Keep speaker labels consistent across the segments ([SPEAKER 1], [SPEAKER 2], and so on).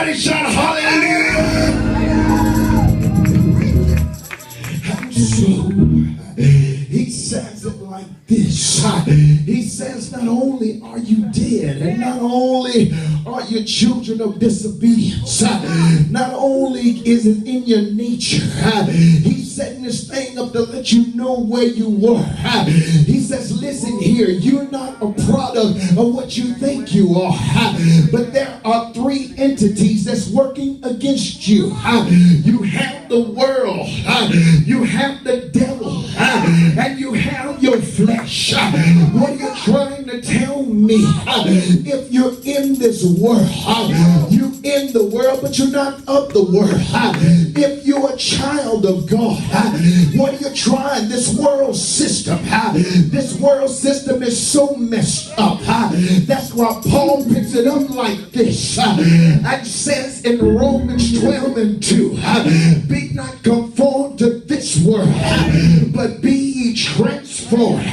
[SPEAKER 1] Somebody shout hallelujah. And so he says it like this. He says, not only are you dead, and not only are you children of disobedience, not only is it in your nature, he's setting this thing up to let you know where you were. He says, listen here, you're not a product of what you think you are, but there are three entities that's working against you. You have the world, you have the devil, and you have your flesh. What are you trying to tell me? If you're in this world, you're in the world, but you're not of the world. If you're a child of God, what are you trying? This world system is so messed up. That's why Paul picks it up like this and says in Romans 12:2, be not conformed to this world, but be ye transformed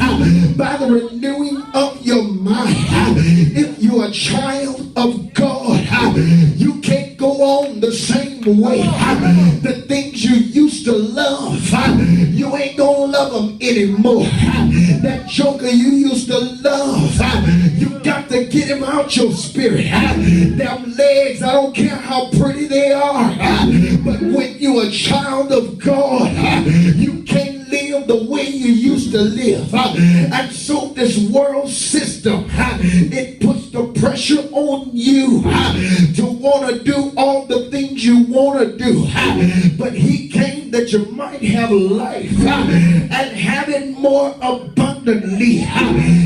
[SPEAKER 1] by the renewing of your mind. If you're a child of God, you can't go on the same way. The things you used to love, you ain't gonna love them anymore. That joker you used to love, you got to get him out your spirit. Them legs, I don't care how pretty they are, but when you're a child of God, you can't live the way you used to live. And so this world system, it puts the pressure on you to want to do all the things you want to do. But he came that you might have life and have it more abundantly.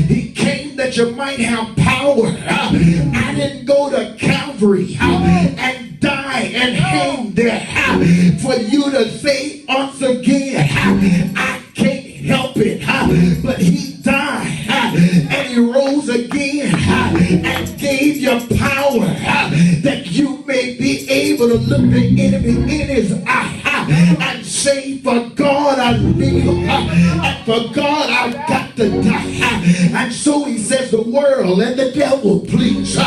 [SPEAKER 1] He came that you might have power. I didn't go to Calvary and die and hang there for you to say once again, I can't help it. But he died and he rose again and gave you power that you may be able to look the enemy in his eye and say, for God I live, and for God I've got to die. And so he says, the world and the devil, please,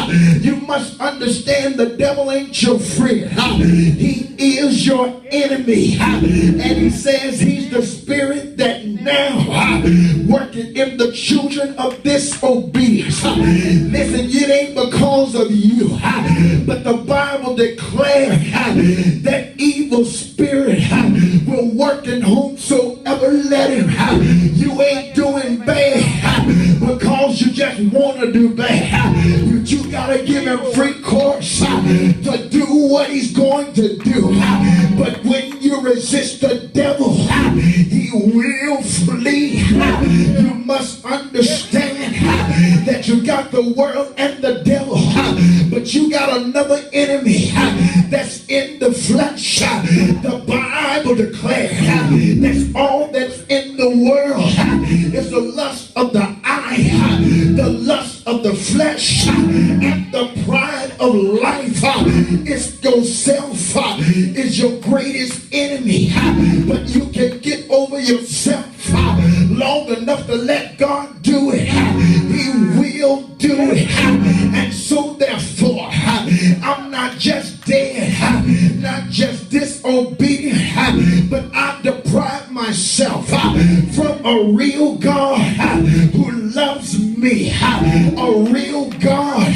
[SPEAKER 1] you must understand the devil ain't your friend. He is your enemy. And he says he's the spirit that now working in the children of disobedience. Listen, it ain't because of you, but the Bible declares that evil spirit will work in whomsoever let him. You ain't doing bad because you just want to do bad. You gotta give him free course to do what he's going to do. But when you resist the devil, he will flee. You must understand that you got the world and the devil, but you got another enemy that's in the flesh. The Bible declares that's all that's in the world is the lust of the eye, the lust of the flesh, and the pride of life. It's yourself is your greatest enemy, but you can get over yourself long enough to let God do it. He will do it. And so therefore, I'm not just dead, not just disobedient, but I deprive myself from a real God who loves me, a real God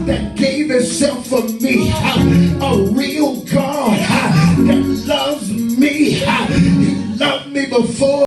[SPEAKER 1] that gave himself for me, a real God that loves me. He loved me before